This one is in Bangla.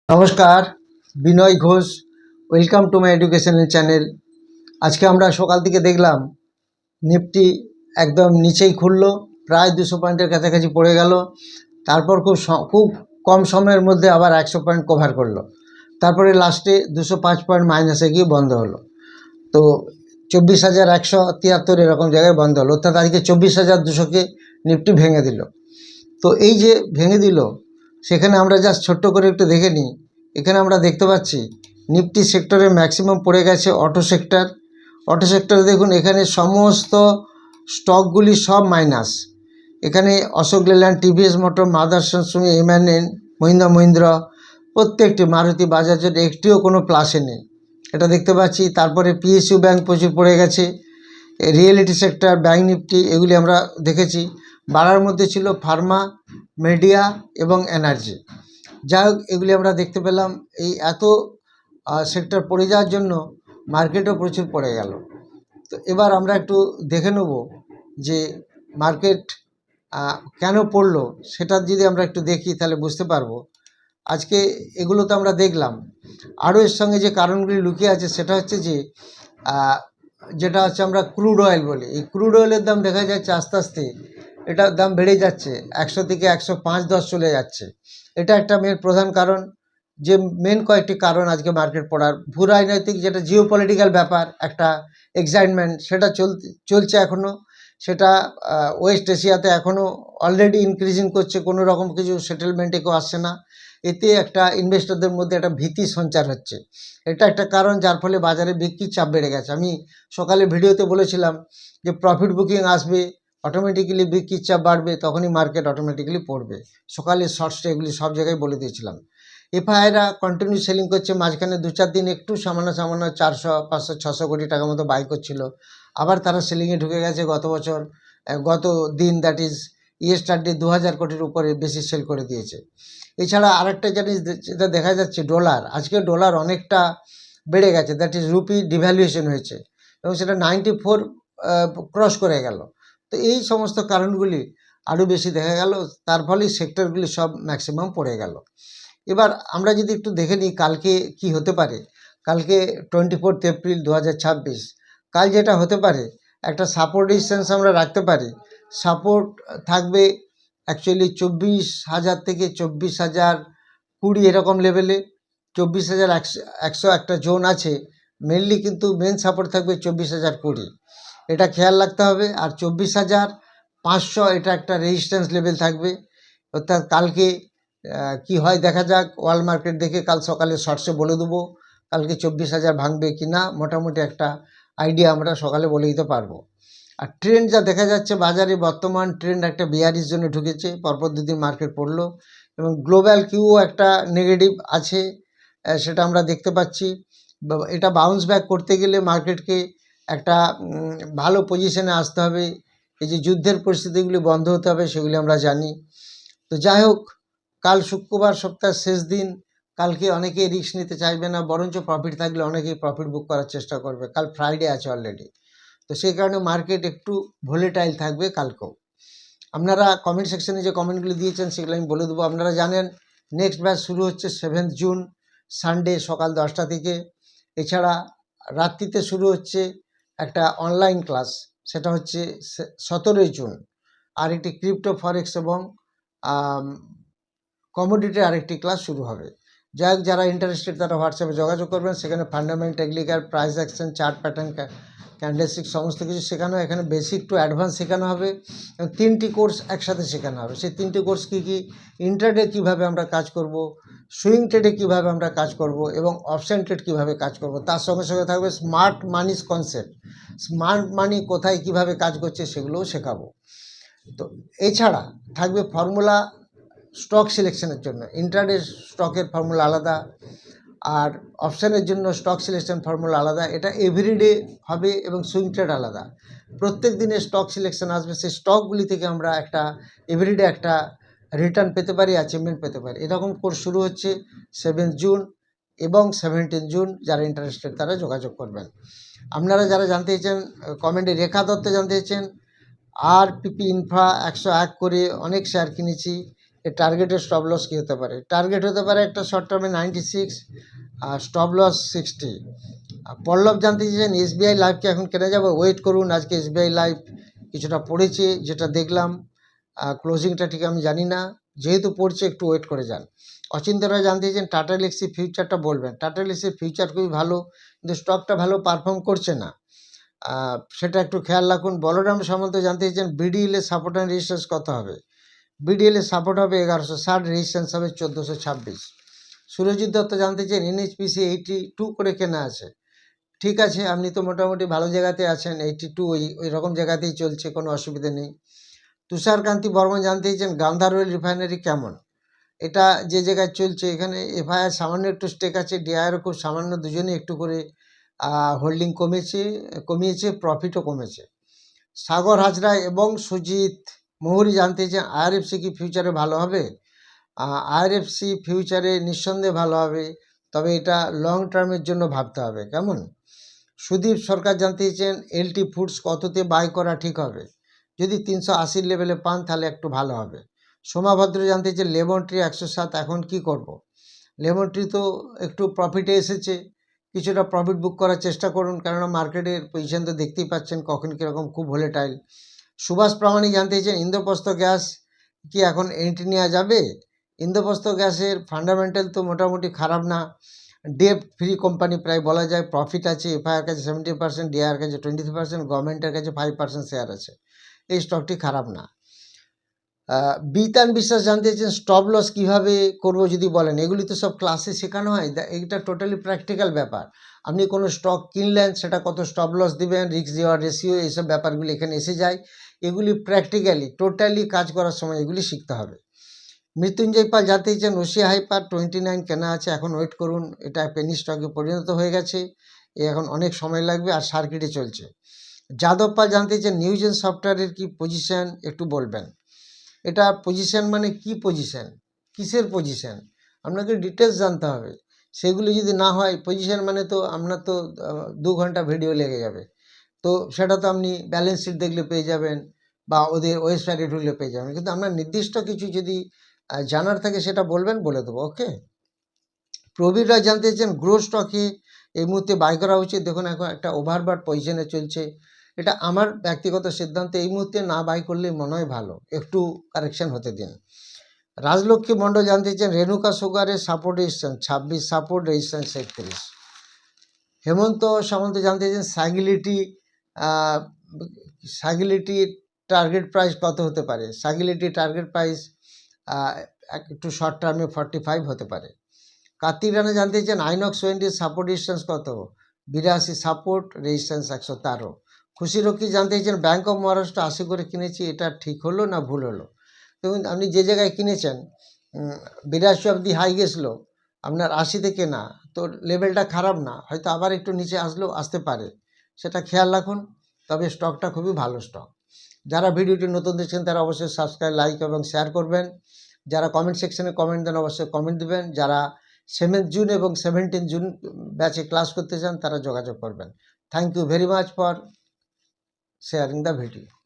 নমস্কার, Binoy Ghosh. Welcome to my educational channel. আজকে আমরা সকাল থেকে দেখলাম নিফটি একদম নিচেই খুললো, প্রায় 200 পয়েন্টের কাছাকাছি পড়ে গেল। তারপর খুব কম সময়ের মধ্যে আবার 100 পয়েন্ট কভার করলো। তারপরে লাস্টে 205 পয়েন্ট মাইনাসে গিয়ে বন্ধ হলো। তো 24,173 এরকম জায়গায় বন্ধ হলো, অর্থাৎ আজকে 24,200কে নিফটি ভেঙে দিল। তো এই যে ভেঙে দিল, সেখানে আমরা জাস্ট ছোট্ট করে একটু দেখে নিই। এখানে আমরা দেখতে পাচ্ছি নিফটি সেক্টরে ম্যাক্সিমাম পড়ে গেছে অটো সেক্টর। অটো সেক্টরে দেখুন, এখানে সমস্ত স্টকগুলি সব মাইনাস। এখানে Ashok Leyland, TVS motor, Motherson Sumi, MNN, Mahindra, প্রত্যেকটি, মারুতি, বাজাজের একটিও কোনো প্লাসে নেই, এটা দেখতে পাচ্ছি। তারপরে পিএসইউ ব্যাংক প্রচুর পড়ে গেছে। রিয়েলিটি সেক্টর, ব্যাংক নিফটি, এগুলি আমরা দেখেছি। বাড়ার মধ্যে ছিল ফার্মা, মিডিয়া এবং এনার্জি। যাই হোক, এগুলি আমরা দেখতে পেলাম। এই এত সেক্টর পড়ে যাওয়ার জন্য মার্কেটও প্রচুর পড়ে গেল। তো এবার আমরা একটু দেখে নেব যে মার্কেট কেন পড়লো, সেটা যদি আমরা একটু দেখি তাহলে বুঝতে পারবো। আজকে এগুলো তো আমরা দেখলাম, আরও এর সঙ্গে যে কারণগুলি লুকিয়ে আছে সেটা হচ্ছে যে যেটা হচ্ছে আমরা ক্রুড অয়েল বলি। এই ক্রুড অয়েলের দাম দেখা যাচ্ছে আস্তে আস্তে এটার দাম বেড়ে যাচ্ছে, 100 থেকে 105-10 চলে যাচ্ছে। এটা একটা প্রধান কারণ, যে কয়েকটি কারণ আজকে মার্কেট পড়ার। ভূ রাজনৈতিক, যেটা জিও পলিটিক্যাল ব্যাপার, একটা এক্সাইটমেন্ট সেটা চলছে এখনও। সেটা ওয়েস্ট এশিয়াতে এখনও অলরেডি ইনক্রিজিং করছে, কোনো রকম কিছু সেটেলমেন্টে কেউ আসছে না। এতে একটা ইনভেস্টরদের মধ্যে একটা ভীতি সঞ্চার হচ্ছে। এটা একটা কারণ, যার ফলে বাজারে বিক্রির চাপ বেড়ে গেছে। আমি সকালে ভিডিওতে বলেছিলাম যে প্রফিট বুকিং আসবে, অটোমেটিক্যালি বিক্রির চাপ বাড়বে, তখনই মার্কেট অটোমেটিক্যালি পড়বে। সকালে শর্টসে এগুলি সব জায়গায় বলে দিয়েছিলাম। এফআইআইরা কন্টিনিউ সেলিং করছে। মাঝখানে 2-4 দিন একটু সামান্য 400, 500, 600 কোটি টাকা মতো বাই করছিল, আবার তারা সেলিংয়ে ঢুকে গেছে। গত দিন, দ্যাট ইজ ইয়েস্টারডে, 2000 কোটির উপরে বেশি সেল করে দিয়েছে। এছাড়া আরেকটা জিনিস যেটা দেখা যাচ্ছে, ডলার। আজকে ডলার অনেকটা বেড়ে গেছে, দ্যাট ইজ রুপি ডিভ্যালুয়েশন হয়েছে এবং সেটা 94 ক্রস করে গেল। তো এই সমস্ত কারণগুলি আরও বেশি দেখা গেল, তার ফলেই সেক্টরগুলি সব ম্যাক্সিমাম পড়ে গেল। এবার আমরা যদি একটু দেখে নিই কালকে কি হতে পারে। কালকে 24 এপ্রিল 2026। কাল যেটা হতে পারে, একটা সাপোর্ট রেজিস্ট্যান্স আমরা রাখতে পারি। সাপোর্ট থাকবে অ্যাকচুয়ালি 24,000 থেকে 24,020 এরকম লেভেলে। 24,100 একটা জোন আছে মেনলি, কিন্তু মেন সাপোর্ট থাকবে 24,020, এটা খেয়াল রাখতে হবে। আর 24,500 এটা একটা রেজিস্ট্যান্স লেভেল থাকবে। অর্থাৎ কালকে কি হয় দেখা যাক, ওয়ার্ল্ড মার্কেট দেখে কাল সকালে শর্টসে বলে দেবো কালকে 24,000 ভাঙবে কি না। মোটামুটি একটা আইডিয়া আমরা সকালে বলে দিতে পারবো। আর ট্রেন্ড যা দেখা যাচ্ছে বাজারে, বর্তমান ট্রেন্ড একটা বিয়ারিশ জন্য ঢুকেছে, পরপর দুদিন মার্কেট পড়লো এবং গ্লোবাল কিউও একটা নেগেটিভ আছে, সেটা আমরা দেখতে পাচ্ছি। এটা বাউন্স ব্যাক করতে গেলে মার্কেটকে একটা ভালো পজিশনে আসতে হবে। এই যে যুদ্ধের পরিস্থিতিগুলি বন্ধ হতে হবে, সেগুলি আমরা জানি। তো যাই হোক, কাল শুক্রবার, সপ্তাহের শেষ দিন। কালকে অনেকেই রিস্ক নিতে চাইবে না, বরঞ্চ প্রফিট থাকলে অনেকেই প্রফিট বুক করার চেষ্টা করবে। কাল ফ্রাইডে আছে অলরেডি, তো সেই কারণে মার্কেট একটু ভোলেটাইল থাকবে কালকেও। আপনারা কমেন্ট সেকশনে যে কমেন্টগুলি দিয়েছেন সেগুলো আমি বলে দেবো। আপনারা জানেন নেক্সট ব্যাচ শুরু হচ্ছে 7 জুন, সানডে সকাল 10টা থেকে। এছাড়া রাত্রিতে শুরু হচ্ছে একটা অনলাইন ক্লাস, সেটা হচ্ছে 17 জুন। আরেকটি ক্রিপ্টো ফরেক্স এবং কমোডিটির আরেকটি ক্লাস শুরু হবে। যাই হোক, যারা ইন্টারেস্টেড তারা হোয়াটসঅ্যাপে যোগাযোগ করবেন। সেখানে fundamental, technical, price action, chart pattern, candlestick সমস্ত কিছু শেখানো। এখানে বেসিক টু অ্যাডভান্স শেখানো হবে এবং 3টি কোর্স একসাথে শেখানো হবে। সেই 3টি কোর্স কী কী? ইন্ট্রাডে কীভাবে আমরা কাজ করব, সুইং ট্রেডে কীভাবে আমরা কাজ করব এবং অপশন ট্রেড কীভাবে কাজ করব। তার সঙ্গে সঙ্গে থাকবে স্মার্ট মানিস কনসেপ্ট, স্মার্ট মানি কোথায় কীভাবে কাজ করছে সেগুলোও শেখাবো। তো এছাড়া থাকবে ফর্মুলা স্টক সিলেকশনের জন্য। ইন্ট্রাডে স্টকের ফর্মুলা আলাদা, আর অপশানের জন্য স্টক সিলেকশন ফর্মুলা আলাদা। এটা এভরিডে হবে এবং সুইং ট্রেড আলাদা। প্রত্যেক দিনে স্টক সিলেকশন আসবে, সেই স্টকগুলি থেকে আমরা একটা এভরিডে একটা রিটার্ন পেতে পারি, অ্যাচিভমেন্ট পেতে পারি। এরকম কোর্স শুরু হচ্ছে 7 জুন এবং 17 জুন। যারা ইন্টারেস্টেড তারা যোগাযোগ করবেন। আপনারা যারা জানতে চেয়েছেন কমেন্টে, রেখা দত্ত জানতে চেয়েছেন, আর পিপি ইনফ্রা 101 করে অনেক শেয়ার কিনেছি, এর টার্গেটের স্টপ লস কী হতে পারে? টার্গেট হতে পারে একটা শর্ট টার্মে 96 আর স্টপ লস 60। পল্লব জানতে চেয়েছেন এসবিআই লাইভকে এখন কেনা যাবে? ওয়েট করুন, আজকে এসবিআই লাইভ কিছুটা পড়েছে যেটা দেখলাম, ক্লোজিংটা ঠিক আমি জানি না, যেহেতু পড়ছে একটু ওয়েট করে যান। অচিন্ত রায় জানতে চেয়েছেন টাটা এলএক্সি ফিউচারটা বলবেন। টাটা এলএক্সির ফিউচার খুবই ভালো, কিন্তু স্টকটা ভালো পারফর্ম করছে না, সেটা একটু খেয়াল রাখুন। বলরাম সামন্ত জানতে চেয়েছেন বিডিএল এর সাপোর্ট অ্যান্ড রেজিস্ট্যান্স কত হবে? বিডিএল এর সাপোর্ট হবে 1160, রেজিস্ট্যান্স হবে 1426। সুরজিৎ দত্ত জানতে চেয়েছেন এনএইচপিসি 82 করে কেনা আছে। ঠিক আছে, আপনি তো মোটামুটি ভালো জায়গাতে আছেন, 82 ওই রকম জায়গাতেই চলছে, কোনো অসুবিধা নেই। তুষারকান্তি বর্মন জানতে চেয়েছেন গান্ধার ওয়েল রিফাইনারি কেমন? এটা যে জায়গায় চলছে এখানে এফআইআর সামান্য একটু স্টেক আছে, ডিআইআরও খুব সামান্য, দুজনেই একটু করে হোল্ডিং কমিয়েছে, প্রফিটও কমেছে। সাগর হাজরা এবং সুজিত মহুরি জানতে চান আইআরএফসি কি ফিউচারে ভালো হবে? আইআরএফসি ফিউচারে নিঃসন্দেহে ভালো হবে, তবে এটা লং টার্মের জন্য ভাবতে হবে। কেমন? সুদীপ সরকার জানতে চেয়েছেন এলটি ফুডস কততে বাই করা ঠিক হবে? যদি 380 লেভেলে পান তাহলে একটু ভালো হবে। সোমাভদ্র জানতে চেয়েছেন লেমন ট্রি 107 এখন কি করব? লেমন ট্রি তো একটু প্রফিটে এসেছে, কিছুটা প্রফিট বুক করার চেষ্টা করুন, কেননা মার্কেটের পজিশন তো দেখতেই পাচ্ছেন কখন কীরকম, খুব ভোলেটাইল। সুভাষ প্রামাণিক জানতে চেয়েছেন ইন্দ্রপ্রস্থ গ্যাস কি এখন এন্ট্রি নেওয়া যাবে? ইন্দ্রপ্রস্থ গ্যাসের ফান্ডামেন্টাল তো মোটামুটি খারাপ না, ডেট ফ্রি কোম্পানি প্রায় বলা যায়, প্রফিট আছে, এফআইআর কাছে 70%, ডিআইআর কাছে 23%, গভর্নমেন্টের কাছে 5% শেয়ার আছে, এই স্টকটি খারাপ না। বিতান বিশ্বাস জানতে চেয়েছেন স্টপ লস কীভাবে করবো যদি বলেন। এগুলি তো সব ক্লাসে শেখানো হয়, এইটা টোটালি প্র্যাকটিক্যাল ব্যাপার। আপনি কোনো স্টক কিনলেন, সেটা কত স্টপ লস দিবেন, রিস্ক দেওয়ার রেশিও, এইসব ব্যাপারগুলি এখানে এসে যায়। এগুলি প্র্যাকটিক্যালি টোটালি কাজ করার সময় এগুলি শিখতে হবে। মৃত্যুঞ্জয় পাল জানতে চেয়েছেন ওসিয়া হাইপার 29 কেনা আছে, এখন ওয়েট করুন, এটা পেনি স্টকে পরিণত হয়ে গেছে, এখন অনেক সময় লাগবে আর সার্কিটে চলছে। যাদব পাল জানতে চেয়েছেন নিউজেন সফটওয়্যারের কি পজিশন একটু বলবেন। এটা পজিশন মানে কি পজিশন, কিসের পজিশন, আপনাকে ডিটেলস জানতে হবে। সেগুলি যদি না হয়, পজিশন মানে তো আপনার তো 2 ঘন্টা ভিডিও লেগে যাবে, তো সেটা তো আপনি ব্যালেন্স শিট দেখলে পেয়ে যাবেন বা ওদের ওয়েবসাইটে ঢুকলে পেয়ে যাবেন, কিন্তু আপনার নির্দিষ্ট কিছু যদি জানার থাকে সেটা বলবেন, বলে দেবো। ওকে। প্রবীর রায় জানতে চেয়েছেন গ্রো স্টকে এই মুহূর্তে বাই করা উচিত? দেখুন এখন একটা ওভারবাট পজিশনে চলছে, এটা আমার ব্যক্তিগত সিদ্ধান্ত, এই মুহূর্তে না বাই করলে মনে হয় ভালো, একটু কারেকশন হতে দিন। রাজলক্ষ্মী মণ্ডল জানতে চান রেণুকা সুগারের সাপোর্ট রেজিস্ট্যান্স 26, সাপোর্ট রেজিস্ট্যান্স 31। হেমন্ত সামন্ত জানতে চান সাগিলিটির টার্গেট প্রাইস কত হতে পারে? সাগিলিটির টার্গেট প্রাইস একটু শর্ট টার্মে 45 হতে পারে। কার্তিক রানা জানতে চান আইনক্স 20 সাপোর্ট রেজিস্ট্যান্স কত? 82, সাপোর্ট রেজিস্ট্যান্স 113। খুশি রক্ষী জানতে চাইছেন ব্যাঙ্ক অফ মহারাষ্ট্র 80 করে কিনেছি, এটা ঠিক হলো না ভুল হলো? দেখুন আপনি যে জায়গায় কিনেছেন 82 অবধি হাই গেছিলো, আপনার 80 কেনা, তো লেভেলটা খারাপ না, হয়তো আবার একটু নিচে আসতে পারে, সেটা খেয়াল রাখুন। তবে স্টকটা খুবই ভালো স্টক। যারা ভিডিওটি নতুন দেখছেন তারা অবশ্যই সাবস্ক্রাইব, লাইক এবং শেয়ার করবেন। যারা কমেন্ট সেকশনে কমেন্ট দেন অবশ্যই কমেন্ট দেবেন। যারা 7 জুন এবং 17 জুন ব্যাচে ক্লাস করতে চান তারা যোগাযোগ করবেন। Thank you very much for sharing the video.